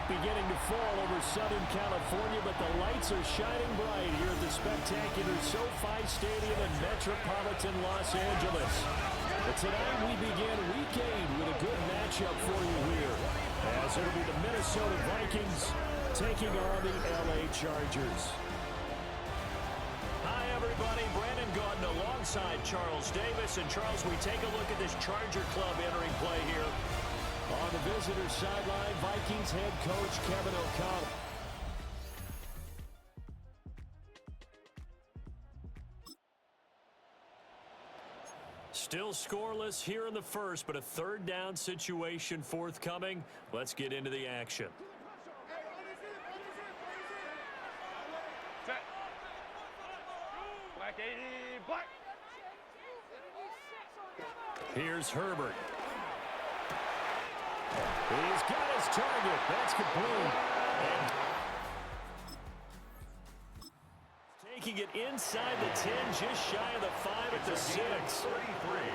Beginning to fall over Southern California, but the lights are shining bright here at the spectacular SoFi Stadium in metropolitan Los Angeles. But tonight we begin Week 8 with a good matchup for you here, as it'll be the Minnesota Vikings taking on the LA Chargers. Hi, everybody. Brandon Gaudin alongside Charles Davis. And, Charles, we take a look at this Charger club entering play here. On the visitor sideline, Vikings head coach Kevin O'Connell. Still scoreless here in the first, but a third down situation forthcoming. Let's get into the action. Set. Black 80, black. Here's Herbert. He's got his target. That's complete. And taking it inside the 10, just shy of the 5 at the 6.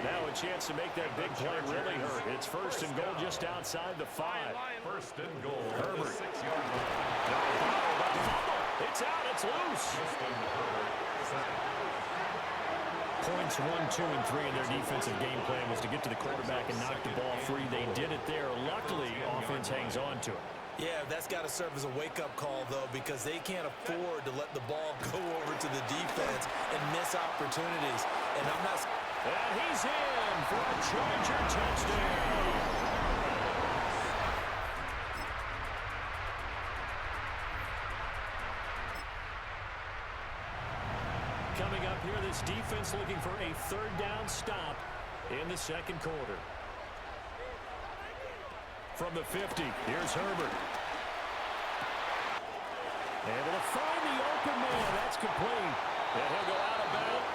Now a chance to make that big play really hurt. It's first and goal just outside the 5. First and goal. Herbert. 6-yard line. It's out. It's loose. Points 1, 2, and 3 in their defensive game plan was to get to the quarterback and knock the ball free. They did it there. Luckily, offense hangs on to it. Yeah, that's got to serve as a wake-up call, though, because they can't afford to let the ball go over to the defense and miss opportunities. And I'm not... And he's in for a Charger touchdown. Coming up here, this defense looking for a third down stop in the second quarter. From the 50, here's Herbert. Able to find the open man. That's complete. And he'll go out of bounds.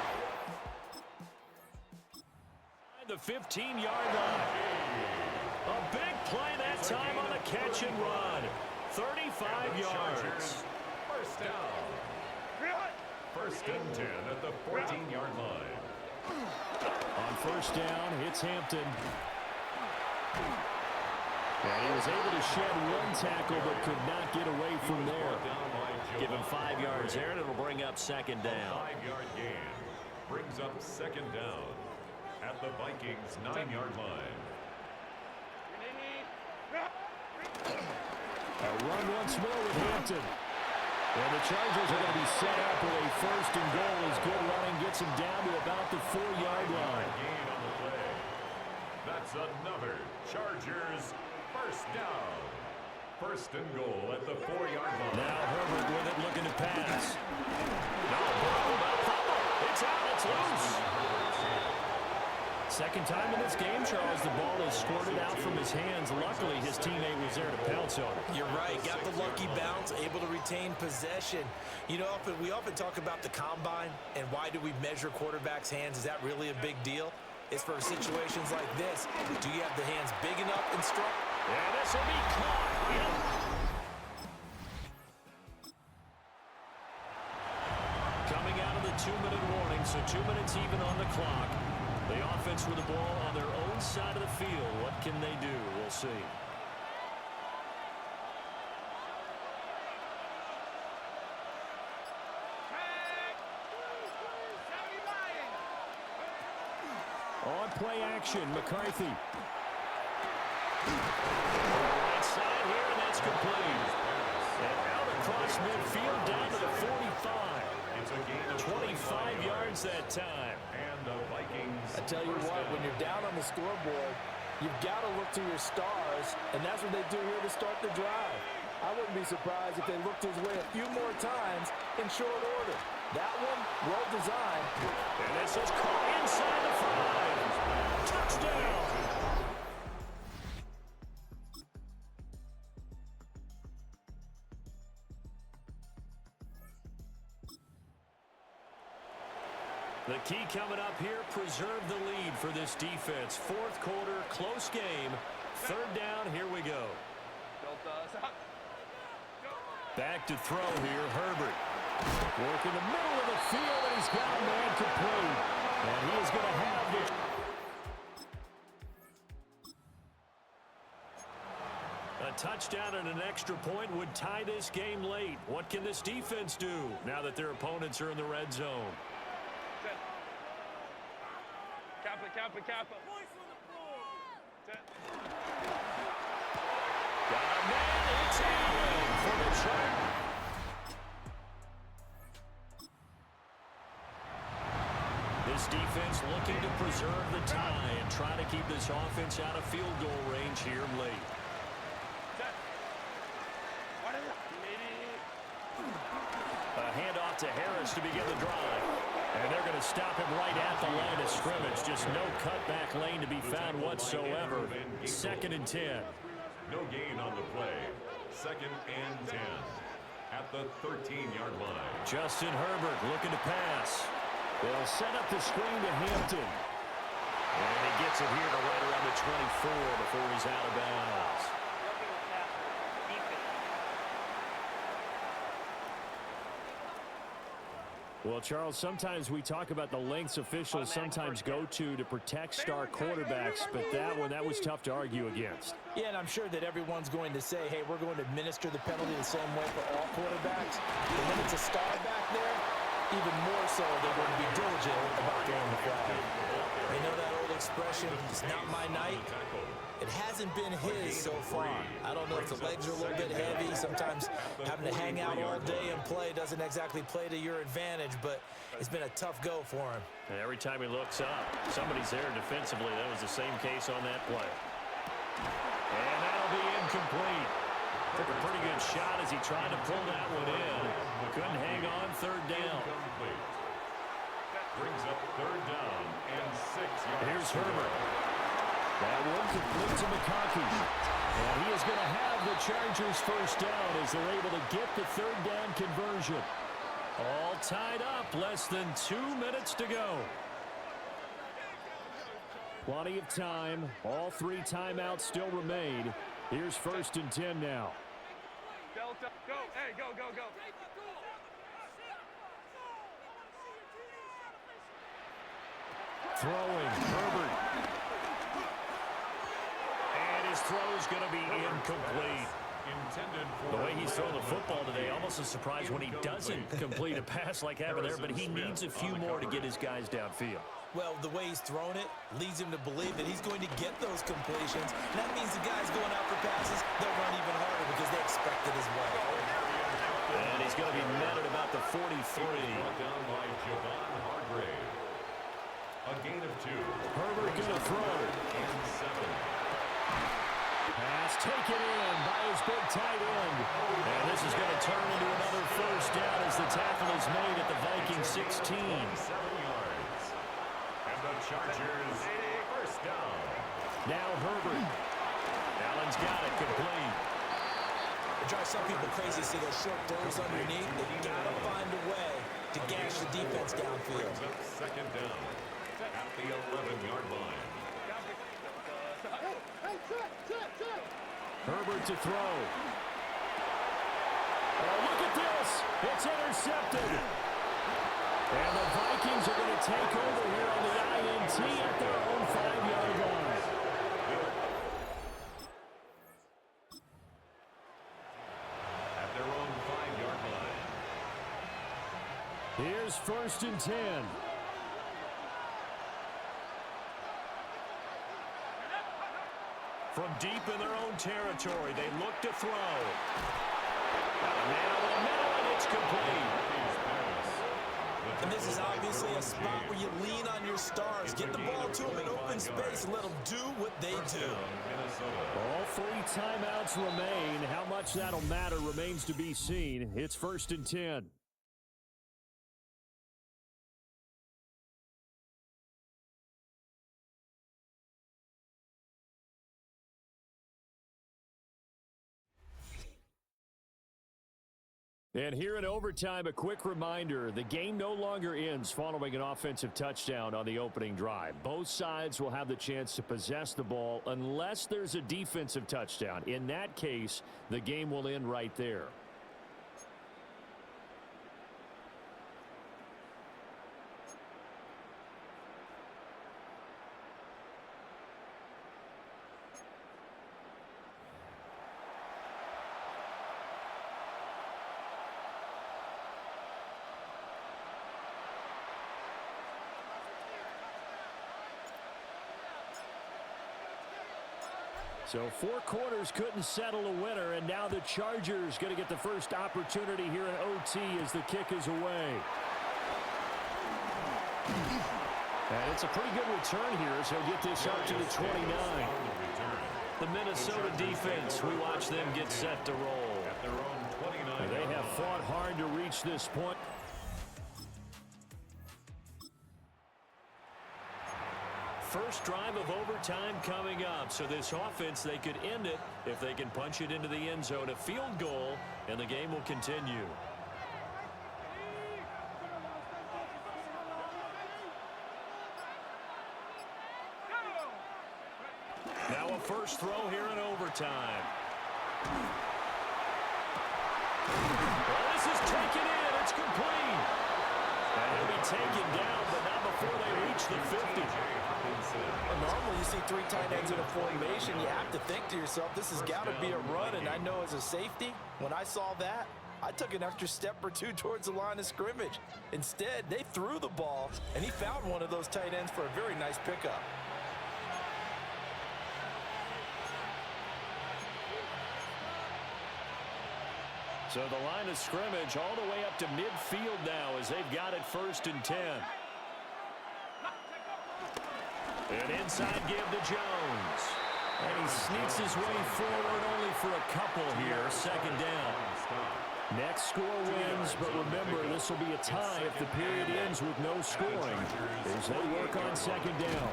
The 15-yard line. A big play that time on a catch and run. 35 yards. First down. First and 10 at the 14-yard line. On first down, it's Hampton. And he was able to shed one tackle but could not get away from there. Give him 5 yards there, and it'll bring up second down. 5-yard gain brings up second down at the Vikings' 9-yard line. A run once more with Hampton. And the Chargers are going to be set up with a first and goal as good running gets him down to about the 4-yard line. Gain on the play. That's another Chargers first down. First and goal at the 4-yard line. Now Herbert with it, looking to pass. No, it's out, it's loose. Second time in this game, Charles, the ball is squirted out from his hands. Luckily, his teammate was there to pounce on it. You're right. Got the lucky bounce, able to retain possession. You know, we often talk about the combine and why do we measure quarterbacks' hands. Is that really a big deal? It's for situations like this. Do you have the hands big enough and strong? Yeah, this will be caught. Coming out of the 2-minute warning, so 2 minutes even on the clock. The offense with the ball on their own side of the field. What can they do? We'll see. On play action, McCarthy. Right side here, and that's complete. And out across midfield down to the 45. It's a gain of 25 yards that time. And the Vikings. I tell you what, when you're down on the scoreboard, you've got to look to your stars, and that's what they do here to start the drive. I wouldn't be surprised if they looked his way a few more times in short order. That one, well designed. And this is caught inside the 5. Touchdown. The The key coming up here, preserve the lead for this defense. Fourth quarter, close game. Third down, here we go. Back to throw here, Herbert. Working the middle of the field, and he's got a man complete. And he is going to have the... A touchdown and an extra point would tie this game late. What can this defense do now that their opponents are in the red zone? Kappa. Got a man, it's in for the try. This defense looking to preserve the tie and try to keep this offense out of field goal range here late. A handoff to Harris to begin the drive. And they're going to stop him right at the line of scrimmage. Just no cutback lane to be found whatsoever. 2nd and 10. No gain on the play. 2nd and 10. At the 13-yard line. Justin Herbert looking to pass. They'll set up the screen to Hampton. And he gets it here to right around the 24 before he's out of bounds. Well, Charles, sometimes we talk about the lengths officials sometimes go to protect star quarterbacks, but that was tough to argue against. Yeah, and I'm sure that everyone's going to say, hey, we're going to administer the penalty the same way for all quarterbacks. But when it's a star back there, even more so, they're going to be diligent about throwing the flag. You know that old expression, it's not my night? It hasn't been his so far. I don't know if the legs are a little bit heavy. Sometimes having to hang out all day and play doesn't exactly play to your advantage, but it's been a tough go for him. And every time he looks up, somebody's there defensively. That was the same case on that play. And that'll be incomplete. Took a pretty good shot as he tried to pull that one in. Couldn't hang on 3rd down. Brings up 3rd down and 6 yards. Here's Herbert. That one complete to McConkey. And he is going to have the Chargers first down as they're able to get the 3rd down conversion. All tied up, less than 2 minutes to go. Plenty of time. All 3 timeouts still remain. Here's 1st and 10 now. Delta, go. Hey, go. Throwing, Herbert. And his throw's going to be incomplete. The way he's throwing the football today, almost a surprise when he doesn't complete a pass like having there, but he needs a few more to get his guys downfield. Well, the way he's thrown it leads him to believe that he's going to get those completions. And that means the guys going out for passes, they'll run even harder because they expect it as well. And he's going to be met at about the 43. Down by Javon Hargrave. A gain of 2. Herbert going to throw. And 7. Pass taken in by his big tight end. And this is going to turn into another first down as the tackle is made at the Vikings 16. 7 yards. And the Chargers first down. Now Herbert. Allen's got it complete. It drives some people crazy to see those short throws underneath. They've got to find a way to gash the defense downfield. Brings up 2nd down at the 11-yard line. Herbert to throw. Oh, look at this. It's intercepted. And the Vikings are going to take over here on the INT at their own 5-yard line. At their own 5-yard line. Here's 1st and 10. From deep in their own territory, they look to throw. Got a man over the middle, and it's complete. And this is obviously a spot where you lean on your stars. Get the ball to them in open space and let them do what they do. All 3 timeouts remain. How much that'll matter remains to be seen. It's 1st and 10. And here in overtime, a quick reminder, the game no longer ends following an offensive touchdown on the opening drive. Both sides will have the chance to possess the ball unless there's a defensive touchdown. In that case, the game will end right there. So 4 quarters couldn't settle a winner, and now the Chargers going to get the first opportunity here in OT as the kick is away. And it's a pretty good return here as he'll get this up to the 29. The Minnesota defense, we watch them get set to roll. They have fought hard to reach this point. First drive of overtime coming up. So this offense, they could end it if they can punch it into the end zone. A field goal, and the game will continue. Now a first throw here in overtime. Well, this is taken in. It's complete. And he'll be taken down, but not before they reach the 50. Normally you see 3 tight ends in a formation. You have to think to yourself, this has got to be a run. And I know as a safety, when I saw that, I took an extra step or 2 towards the line of scrimmage. Instead, they threw the ball, and he found one of those tight ends for a very nice pickup. So the line of scrimmage all the way up to midfield now as they've got it 1st and 10. And inside give to Jones. And he sneaks his way forward only for a couple here. 2nd down. Next score wins, but remember, this will be a tie if the period ends with no scoring as they work on 2nd down.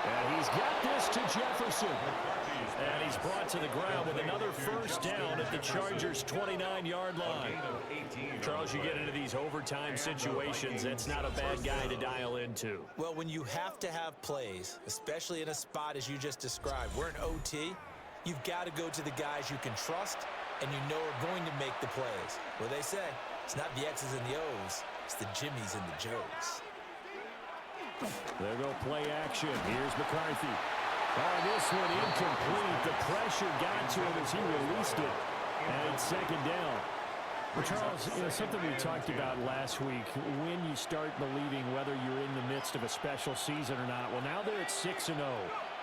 And he's got this to Jefferson. And he's brought to the ground with another 1st down at the Chargers' 29-yard line. Charles, you get into these overtime situations, that's not a bad guy to dial into. Well, when you have to have plays, especially in a spot as you just described, we're in OT, you've got to go to the guys you can trust and you know are going to make the plays. Well, they say, it's not the X's and the O's, it's the Jimmies and the Joes. There go play action. Here's McCarthy. Oh, this one incomplete. The pressure got to him as he released it. And it's 2nd down. Well, Charles, something we talked about last week, when you start believing whether you're in the midst of a special season or not. Well, now they're at 6-0.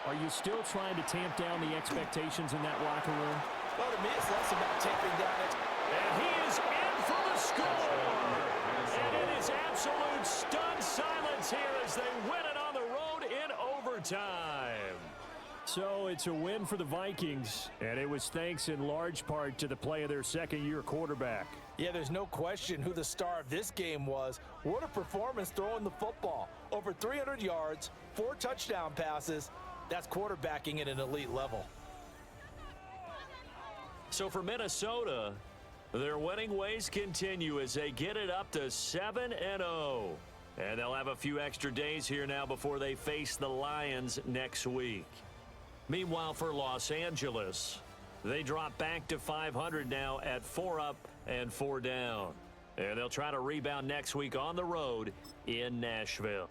Are you still trying to tamp down the expectations in that locker room? Well, to me, it's less about tamping down it. And he is in for the score. And it is absolute stunned silence here as they win it on the road in overtime. So it's a win for the Vikings, and it was thanks in large part to the play of their 2nd-year quarterback. Yeah, there's no question who the star of this game was. What a performance throwing the football. Over 300 yards, 4 touchdown passes. That's quarterbacking at an elite level. So for Minnesota, their winning ways continue as they get it up to 7-0. And they'll have a few extra days here now before they face the Lions next week. Meanwhile, for Los Angeles, they drop back to 500 now at 4 up and 4 down. And they'll try to rebound next week on the road in Nashville.